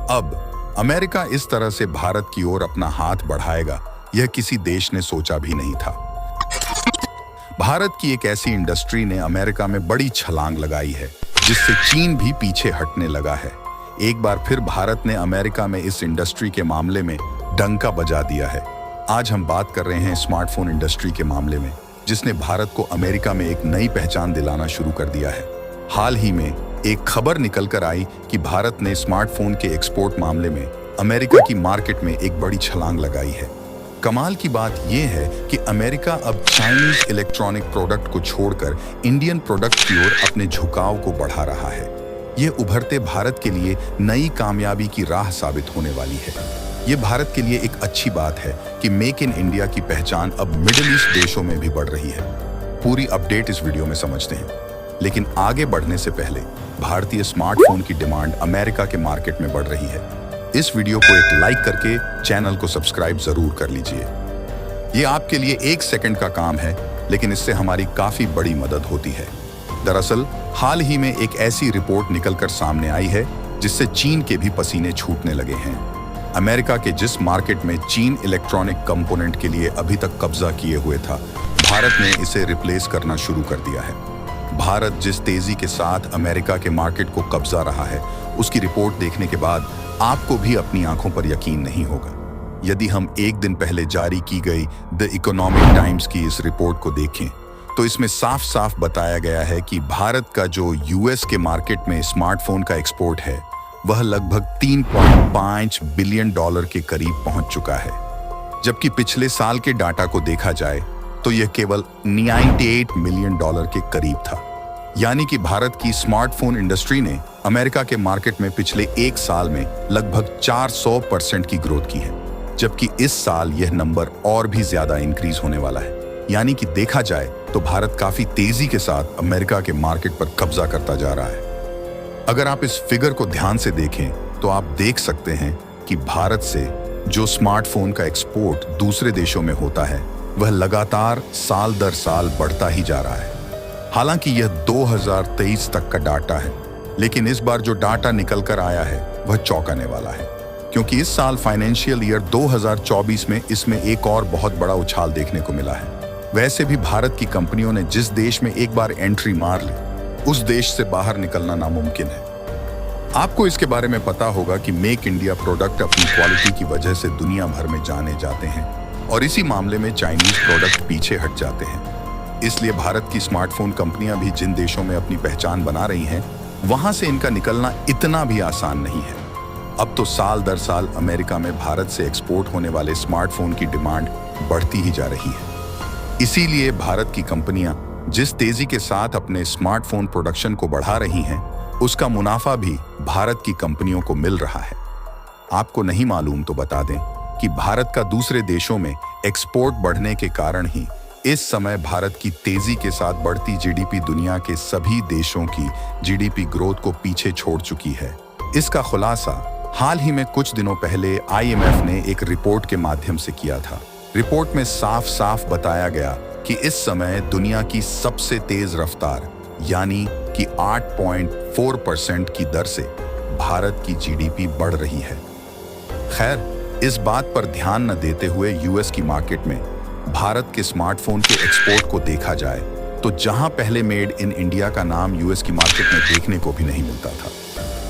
अब अमेरिका इस तरह से भारत की ओर अपना हाथ बढ़ाएगा, यह किसी देश ने सोचा भी नहीं था। भारत की एक ऐसी इंडस्ट्री ने अमेरिका में बड़ी छलांग लगाई है, जिससे चीन भी पीछे हटने लगा है। एक बार फिर भारत ने अमेरिका में इस इंडस्ट्री के मामले में डंका बजा दिया है। आज हम बात कर रहे हैं स्मार्टफोन इंडस्ट्री के मामले में, जिसने भारत को अमेरिका में एक नई पहचान दिलाना शुरू कर दिया है। हाल ही में एक खबर निकल कर आई कि भारत ने स्मार्टफोन के एक्सपोर्ट मामले में अमेरिका की मार्केट में एक बड़ी छलांग लगाई है। कमाल की बात यह है कि अमेरिका अब चाइनीज इलेक्ट्रॉनिक प्रोडक्ट को छोड़कर इंडियन प्रोडक्ट की ओर अपने झुकाव को बढ़ा रहा है। यह उभरते भारत के लिए नई कामयाबी की राह साबित होने वाली है। यह भारत के लिए एक अच्छी बात है कि मेक इन इंडिया की पहचान अब मिडिल ईस्ट देशों में भी बढ़ रही है। पूरी अपडेट इस वीडियो में समझते हैं, लेकिन आगे बढ़ने से पहले भारतीय स्मार्टफोन की डिमांड अमेरिका के मार्केट में बढ़ रही है। इस वीडियो को एक लाइक करके चैनल को सब्सक्राइब जरूर कर लीजिए। ये आपके लिए 1 सेकंड का काम है, लेकिन इससे हमारी काफी बड़ी मदद होती है। दरअसल हाल ही में एक ऐसी रिपोर्ट निकलकर सामने आई है जिससे चीन के भी पसीने छूटने लगे हैं। अमेरिका के जिस मार्केट में चीन इलेक्ट्रॉनिक कंपोनेंट के लिए अभी तक कब्जा किए हुए था, भारत ने इसे रिप्लेस करना शुरू कर दिया है। भारत जिस तेजी के साथ अमेरिका के मार्केट को कब्जा रहा है, उसकी रिपोर्ट देखने के बाद आपको भी अपनी आंखों पर यकीन नहीं होगा। यदि हम एक दिन पहले जारी की गई द इकोनॉमिक टाइम्स की इस रिपोर्ट को देखें, तो इसमें साफ साफ बताया गया है कि भारत का जो यूएस के मार्केट में स्मार्टफोन का एक्सपोर्ट है, वह लगभग $3.5 बिलियन के करीब पहुंच चुका है। जबकि पिछले साल के डाटा को देखा जाए तो यह केवल $98 मिलियन के करीब था। यानी कि भारत की स्मार्टफोन इंडस्ट्री ने अमेरिका के मार्केट में पिछले 1 साल में लगभग 400% की ग्रोथ की है, जबकि इस साल यह नंबर और भी ज्यादा इंक्रीज होने वाला है। यानी कि देखा जाए तो भारत काफी तेजी के साथ अमेरिका के मार्केट पर कब्जा करता जा रहा है। अगर आप इस फिगर को ध्यान से देखें तो आप देख सकते हैं कि भारत से जो स्मार्टफोन का एक्सपोर्ट दूसरे देशों में होता है, वह लगातार साल दर साल बढ़ता ही जा रहा है। हालांकि यह 2023 तक का डाटा है, लेकिन इस बार जो डाटा निकल कर आया है वह चौंकाने वाला है, क्योंकि इस साल फाइनेंशियल ईयर 2024 में इसमें एक और बहुत बड़ा उछाल देखने को मिला है। वैसे भी भारत की कंपनियों ने जिस देश में एक बार एंट्री मार ली, उस देश से बाहर निकलना नामुमकिन है। आपको इसके बारे में पता होगा कि मेक इंडिया प्रोडक्ट अपनी क्वालिटी की वजह से दुनिया भर में जाने जाते हैं, और इसी मामले में चाइनीज प्रोडक्ट पीछे हट जाते हैं। इसलिए भारत की स्मार्टफोन कंपनियां भी जिन देशों में अपनी पहचान बना रही हैं, वहां से इनका निकलना इतना भी आसान नहीं है। अब तो साल दर साल अमेरिका में भारत से एक्सपोर्ट होने वाले स्मार्टफोन की डिमांड बढ़ती ही जा रही है। इसीलिए भारत की कंपनियां जिस तेजी के साथ अपने स्मार्टफोन प्रोडक्शन को बढ़ा रही हैं, उसका मुनाफा भी भारत की कंपनियों को मिल रहा है। आपको नहीं मालूम तो बता दें कि भारत का दूसरे देशों में एक्सपोर्ट बढ़ने के कारण ही इस समय भारत की तेजी के साथ बढ़ती जीडीपी दुनिया के सभी देशों की जीडीपी ग्रोथ को पीछे छोड़ चुकी है। इसका खुलासा हाल ही में कुछ दिनों पहले आईएमएफ ने एक रिपोर्ट के माध्यम से किया था। रिपोर्ट में साफ साफ बताया गया कि इस समय दुनिया की सबसे तेज रफ्तार यानी कि 8.4% की दर से भारत की जीडीपी बढ़ रही है। खैर, इस बात पर ध्यान न देते हुए यूएस की मार्केट में भारत के स्मार्टफोन के एक्सपोर्ट को देखा जाए तो जहां पहले मेड इन इंडिया का नाम यूएस की मार्केट में देखने को भी नहीं मिलता था,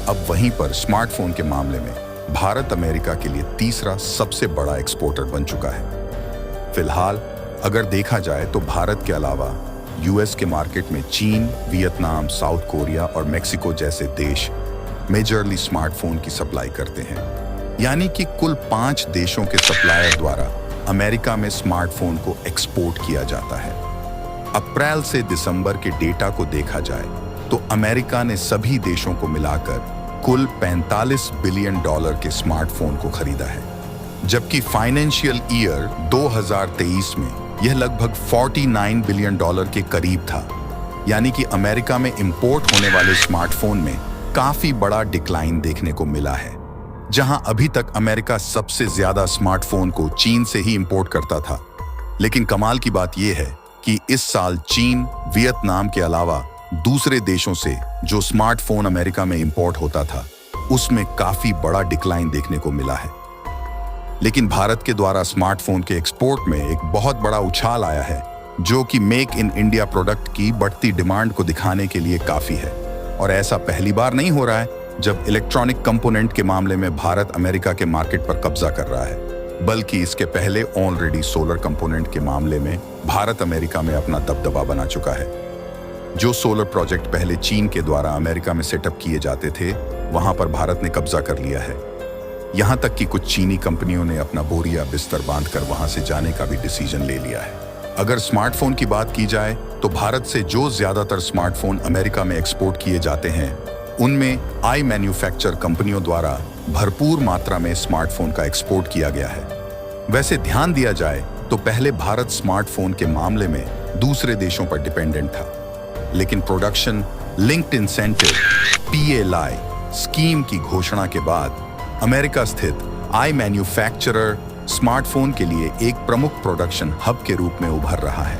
अब वहीं पर स्मार्टफोन के मामले में भारत अमेरिका के लिए तीसरा सबसे बड़ा एक्सपोर्टर बन चुका है। फिलहाल अगर देखा जाए तो भारत के अलावा यूएस के मार्केट में चीन, वियतनाम, साउथ कोरिया और मेक्सिको जैसे देश मेजरली स्मार्टफोन की सप्लाई करते हैं। यानी कि कुल 5 देशों के सप्लायर द्वारा अमेरिका में स्मार्टफोन को एक्सपोर्ट किया जाता है। अप्रैल से दिसंबर के डेटा को देखा जाए तो अमेरिका ने सभी देशों को मिलाकर कुल $45 बिलियन के स्मार्टफोन को खरीदा है, जबकि फाइनेंशियल ईयर 2023 में यह लगभग $49 बिलियन के करीब था। यानी कि अमेरिका में इंपोर्ट होने वाले स्मार्टफोन में काफी बड़ा डिक्लाइन देखने को मिला है। जहां अभी तक अमेरिका सबसे ज्यादा स्मार्टफोन को चीन से ही इंपोर्ट करता था, लेकिन कमाल की बात यह है कि इस साल चीन, वियतनाम के अलावा दूसरे देशों से जो स्मार्टफोन अमेरिका में इंपोर्ट होता था, उसमें काफी बड़ा डिक्लाइन देखने को मिला है। लेकिन भारत के द्वारा स्मार्टफोन के एक्सपोर्ट में एक बहुत बड़ा उछाल आया है, जो कि मेक इन इंडिया प्रोडक्ट की बढ़ती डिमांड को दिखाने के लिए काफी है। और ऐसा पहली बार नहीं हो रहा है जब इलेक्ट्रॉनिक कंपोनेंट के मामले में भारत अमेरिका के मार्केट पर कब्जा कर रहा है, बल्कि इसके पहले ऑलरेडी सोलर कंपोनेंट के मामले में भारत अमेरिका में अपना दबदबा बना चुका है। जो सोलर प्रोजेक्ट पहले चीन के द्वारा अमेरिका में सेटअप किए जाते थे, वहां पर भारत ने कब्जा कर लिया है। यहां तक कि कुछ चीनी कंपनियों ने अपना बोरिया बिस्तर बांधकर वहां से जाने का भी डिसीजन ले लिया है। अगर स्मार्टफोन की बात की जाए तो भारत से जो ज्यादातर स्मार्टफोन अमेरिका में एक्सपोर्ट किए जाते हैं, उनमें आई मैन्युफैक्चर कंपनियों द्वारा भरपूर मात्रा में स्मार्टफोन का एक्सपोर्ट किया गया है। वैसे ध्यान दिया जाए तो पहले भारत स्मार्टफोन के मामले में दूसरे देशों पर डिपेंडेंट था, लेकिन production linked incentive PLI scheme की घोषणा के बाद अमेरिका स्थित आई मैन्युफैक्चरर स्मार्टफोन के लिए एक प्रमुख प्रोडक्शन हब के रूप में उभर रहा है।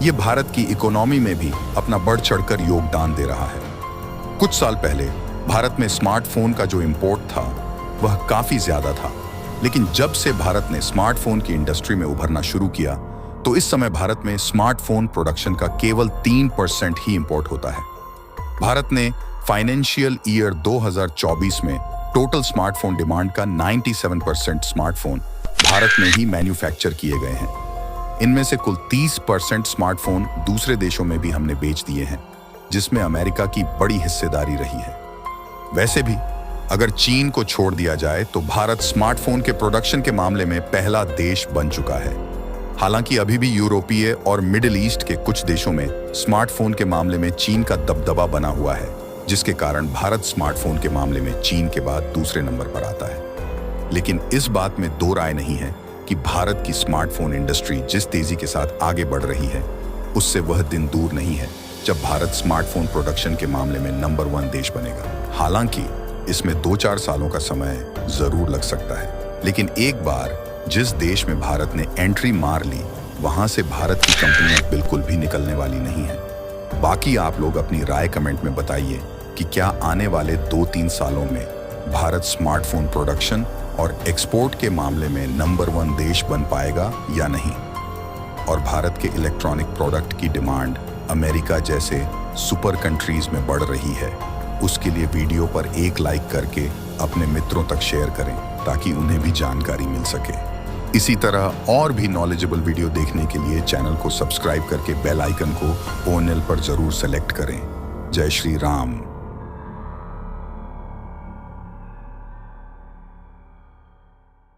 ये भारत की इकोनॉमी में भी अपना बढ़ चढ़कर योगदान दे रहा है। कुछ साल पहले भारत में स्मार्टफोन का जो इंपोर्ट था वह काफी ज्यादा था, लेकिन जब से भारत ने स्मार्टफोन की इंडस्ट्री में उभरना शुरू किया तो इस समय भारत में स्मार्टफोन प्रोडक्शन का केवल 3% ही इंपोर्ट होता है। भारत ने फाइनेंशियल ईयर 2024 में टोटल स्मार्टफोन डिमांड का 97% स्मार्टफोन भारत में ही मैन्युफैक्चर किए गए हैं। इनमें से कुल 30% स्मार्टफोन दूसरे देशों में भी हमने बेच दिए हैं, जिसमें अमेरिका की बड़ी हिस्सेदारी रही है। वैसे भी अगर चीन को छोड़ दिया जाए तो भारत स्मार्टफोन के प्रोडक्शन के मामले में पहला देश बन चुका है। हालांकि अभी भी यूरोपीय और मिडिल ईस्ट के कुछ देशों में स्मार्टफोन के मामले में चीन का दबदबा बना हुआ है, जिसके कारण भारत स्मार्टफोन के मामले में चीन के बाद दूसरे नंबर पर आता है। लेकिन इस बात में दो राय नहीं है कि भारत की स्मार्टफोन इंडस्ट्री जिस तेजी के साथ आगे बढ़ रही है, उससे वह दिन दूर नहीं है जब भारत स्मार्टफोन प्रोडक्शन के मामले में नंबर 1 देश बनेगा। हालांकि इसमें 2-4 सालों का समय जरूर लग सकता है, लेकिन एक बार जिस देश में भारत ने एंट्री मार ली, वहां से भारत की कंपनियां बिल्कुल भी निकलने वाली नहीं है। बाकी आप लोग अपनी राय कमेंट में बताइए कि क्या आने वाले 2-3 सालों में भारत स्मार्टफोन प्रोडक्शन और एक्सपोर्ट के मामले में नंबर 1 देश बन पाएगा या नहीं। और भारत के इलेक्ट्रॉनिक प्रोडक्ट की डिमांड अमेरिका जैसे सुपर कंट्रीज में बढ़ रही है, उसके लिए वीडियो पर एक लाइक करके अपने मित्रों तक शेयर करें ताकि उन्हें भी जानकारी मिल सके। इसी तरह और भी नॉलेजेबल वीडियो देखने के लिए चैनल को सब्सक्राइब करके बेल आइकन को ऑल पर जरूर सेलेक्ट करें। जय श्री राम।